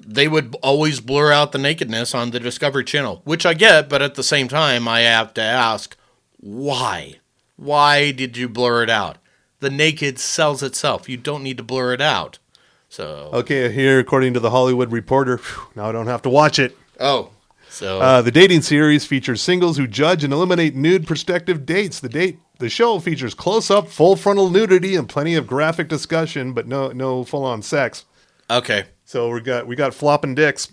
They would always blur out the nakedness on the Discovery Channel, which I get, but at the same time, I have to ask, why? Why did you blur it out? The naked sells itself. You don't need to blur it out. So Okay, here, according to the Hollywood Reporter, now I don't have to watch it. so The dating series features singles who judge and eliminate nude prospective dates. The show features close-up, full frontal nudity and plenty of graphic discussion, but no full-on sex. okay. So we got flopping dicks.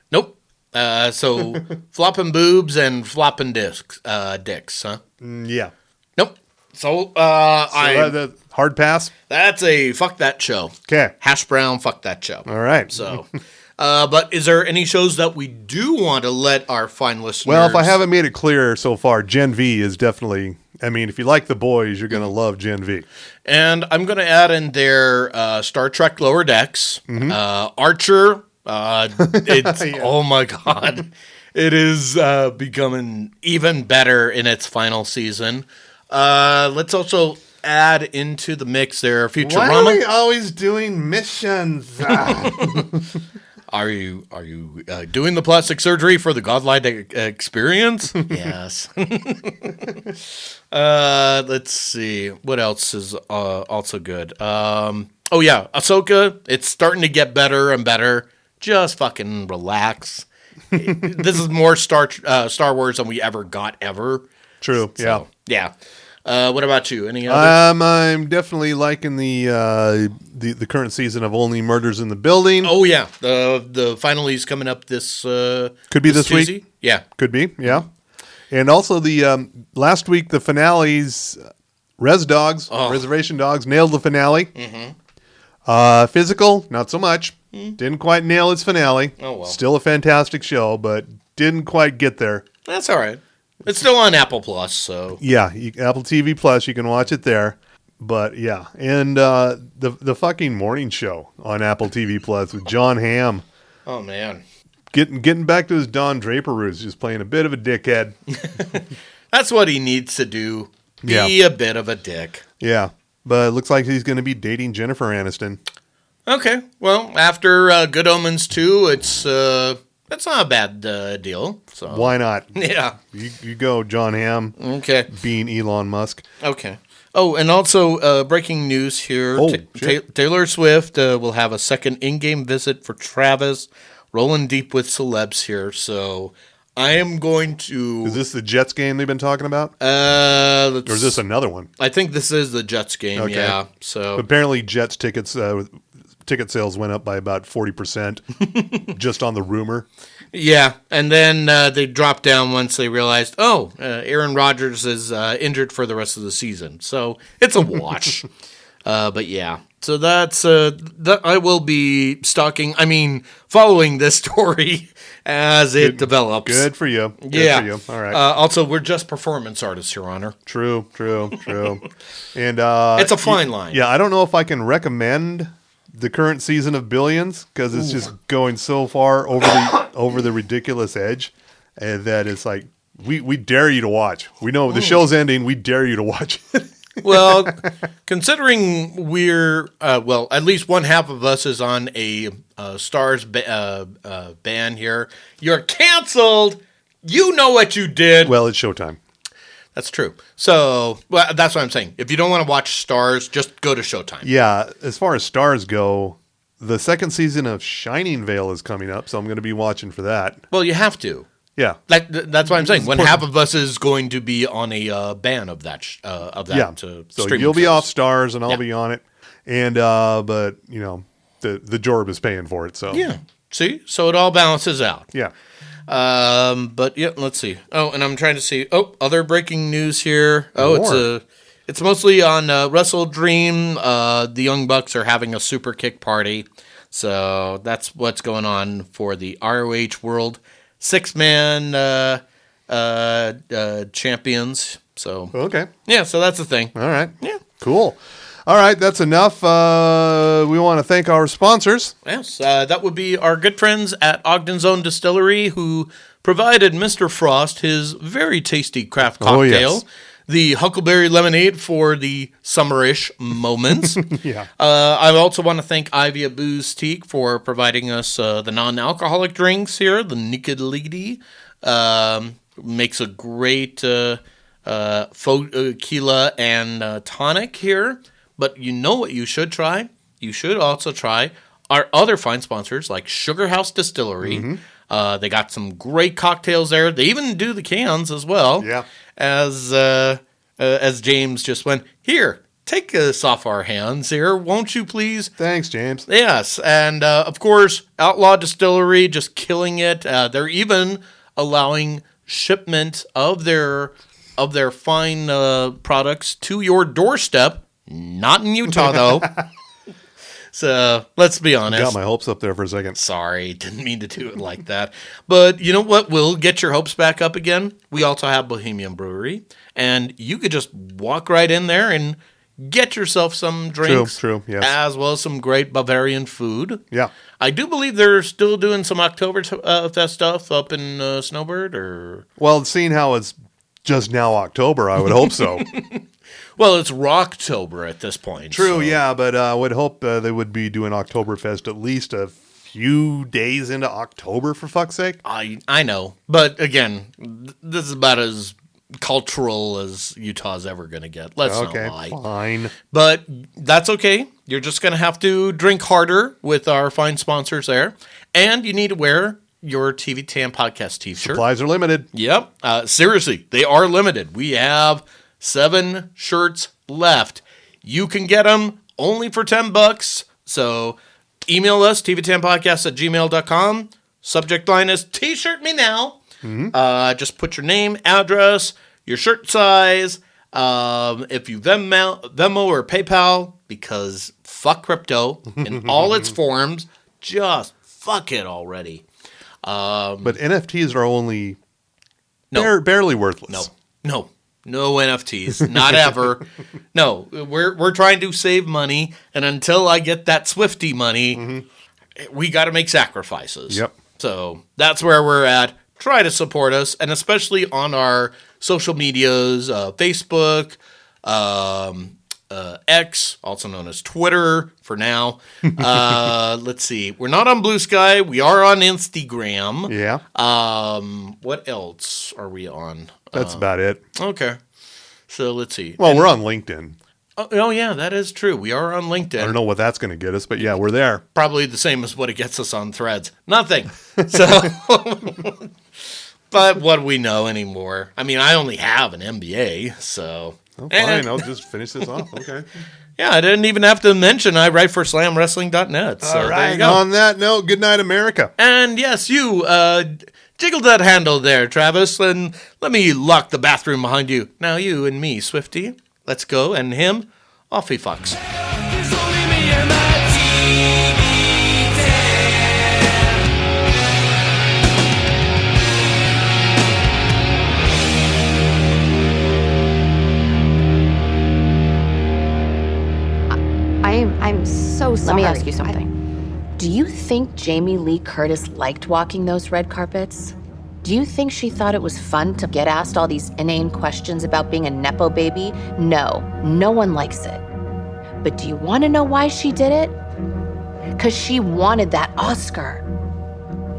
Nope. So flopping boobs and flopping dicks, huh? Yeah. Nope. So The hard pass. that's a fuck that show. Okay. Hash brown, fuck that show. All right. So, but is there any shows that we do want to let our fine listeners? Well, if I haven't made it clear so far, Gen V is definitely. I mean, if you like the boys, you're going to love Gen V. And I'm going to add in there Star Trek Lower Decks, Archer. It's oh my god, it is becoming even better in its final season. Let's also add into the mix there Futurama. Why are we always doing missions? Are you doing the plastic surgery for the godlike experience? Yes. Let's see. What else is also good? Oh yeah, Ahsoka. It's starting to get better and better. Just fucking relax. This is more Star Wars than we ever got ever. True. So, yeah. What about you? Any other? I'm definitely liking the current season of Only Murders in the Building. Oh yeah, the finale's coming up this Could be this Tuesday? week. Yeah. Could be. Yeah. And also the last week the finales, Reservation Dogs nailed the finale. Physical, not so much. Didn't quite nail its finale. Oh, well. Still a fantastic show, but didn't quite get there. That's all right. It's still on Apple Plus, so Yeah, Apple TV Plus, you can watch it there. But yeah, and the fucking morning show on Apple TV Plus with John Hamm. oh man, Getting back to his Don Draper roots, just playing a bit of a dickhead. that's what he needs to do. Be Yeah. a bit of a dick. Yeah, but it looks like he's going to be dating Jennifer Aniston. Okay, well, after Good Omens 2, it's not a bad deal. So Why not? yeah, You go, John Hamm, okay, being Elon Musk. okay. Oh, and also breaking news here: Oh, shit. Taylor Swift will have a second in-game visit for Travis. Rolling deep with celebs here, so I am going to. Is this the Jets game they've been talking about? Let's, Or is this another one? I think this is the Jets game. Okay. Yeah. So Apparently, Jets tickets ticket sales went up by about 40% just on the rumor. Yeah, and then they dropped down once they realized, Aaron Rodgers is injured for the rest of the season. So it's a wash. But yeah, so that's I will be following this story as it develops. Good for you. Good Yeah. for you. All right. Also, we're just performance artists, Your Honor. True. And It's a fine line. Yeah, I don't know if I can recommend the current season of Billions because it's just going so far over the ridiculous edge, and that it's like we dare you to watch. We know the show's ending. We dare you to watch it. Well, considering we're at least one half of us is on a Stars ban here. You're canceled. You know what you did. Well, it's Showtime. That's true. So, that's what I'm saying. If you don't want to watch Stars, just go to Showtime. Yeah, as far as Stars go, the second season of Shining Vale is coming up, so I'm going to be watching for that. Well, you have to. Yeah. That's what I'm saying. One half of us is going to be on a ban of that. Yeah. So streaming you'll be service. off Stars, and I'll be on it. And but the Jorb is paying for it. So Yeah. See, so it all balances out. yeah. But yeah, let's see. Oh, and I'm trying to see. Oh, other breaking news here. Oh, More. it's mostly on Wrestle Dream. The Young Bucks are having a super kick party, so that's what's going on for the ROH World 6-man champions. So Okay. yeah, so that's the thing. All right. Yeah. Cool. All right, that's enough. We want to thank our sponsors. Yes, that would be our good friends at Ogden's Own Distillery who provided Mr. Frost his very tasty craft cocktail, Oh, yes. the Huckleberry Lemonade for the summerish moments. Yeah. I also want to thank Ivy Booze-Teak for providing us the non-alcoholic drinks here, the Naked Lady. Makes a great tequila and tonic here. But you know what you should try? You should also try our other fine sponsors like Sugar House Distillery. Mm-hmm. They got some great cocktails there. They even do the cans as well. Yeah. As James just went, here, take this off our hands here, won't you please? Thanks, James. Yes, and of course, Outlaw Distillery just killing it. They're even allowing shipment of their fine products to your doorstep. Not in Utah, though. So let's be honest. Got my hopes up there for a second. Sorry, didn't mean to do it like that. But you know what will get your hopes back up again? We also have Bohemian Brewery, and you could just walk right in there and get yourself some drinks. True, yes. As well as some great Bavarian food. Yeah. I do believe they're still doing some Oktoberfest stuff up in Snowbird, or... Well, seeing how it's just now October, I would hope so. Well, it's Rocktober at this point. True, so- yeah, but I would hope they would be doing Oktoberfest at least a few days into October, for fuck's sake. I know. But again, this is about as cultural as Utah's ever going to get. Let's Okay, not lie. fine. But that's okay. You're just going to have to drink harder with our fine sponsors there. And you need to wear your TV Tan Podcast t-shirt. Supplies are limited. Yep. Seriously, they are limited. We have 7 shirts left. You can get them only for $10. So email us, tvtanpodcast@gmail.com. Subject line is T-shirt me now. Just put your name, address, your shirt size. If you Venmo or PayPal, because fuck crypto in all its forms, just fuck it already. But NFTs are only No. barely worthless. No NFTs, not ever. No, we're trying to save money, and until I get that Swifty money, we got to make sacrifices. Yep. So that's where we're at. Try to support us, and especially on our social medias, Facebook, X, also known as Twitter for now. Let's see. We're not on Blue Sky. We are on Instagram. Yeah, What else are we on? that's about it. Okay. So let's see. Well, we're on LinkedIn. Oh, yeah, that is true. We are on LinkedIn. I don't know what that's going to get us, but yeah, we're there. Probably the same as what it gets us on Threads. Nothing. So, but what do we know anymore? I mean, I only have an MBA, so. Oh, fine, I'll just finish this off. Okay. Yeah, I didn't even have to mention I write for SlamWrestling.net. So All there right. you go. On that note, good night, America. And yes, you jiggle that handle there, Travis, and let me lock the bathroom behind you. Now you and me, Swifty, let's go, and him, off he fucks. There's only me and my TV I'm so Let sorry. me ask you something. Do you think Jamie Lee Curtis liked walking those red carpets? Do you think she thought it was fun to get asked all these inane questions about being a Nepo baby? No, no one likes it. But do you want to know why she did it? Because she wanted that Oscar.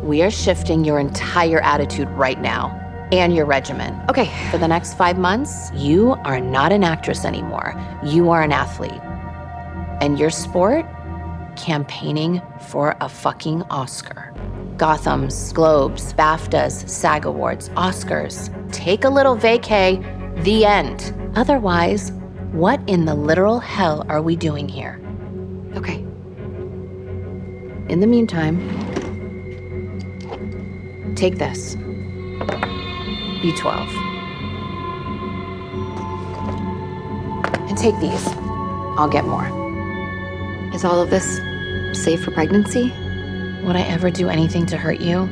We are shifting your entire attitude right now and your regimen. Okay. For the next 5 months, you are not an actress anymore. You are an athlete. And your sport? Campaigning for a fucking Oscar. Gothams, Globes, BAFTAs, SAG Awards, Oscars. Take a little vacay. The end. Otherwise, what in the literal hell are we doing here? Okay. In the meantime, take this. B12. And take these. I'll get more. Is all of this safe for pregnancy? Would I ever do anything to hurt you?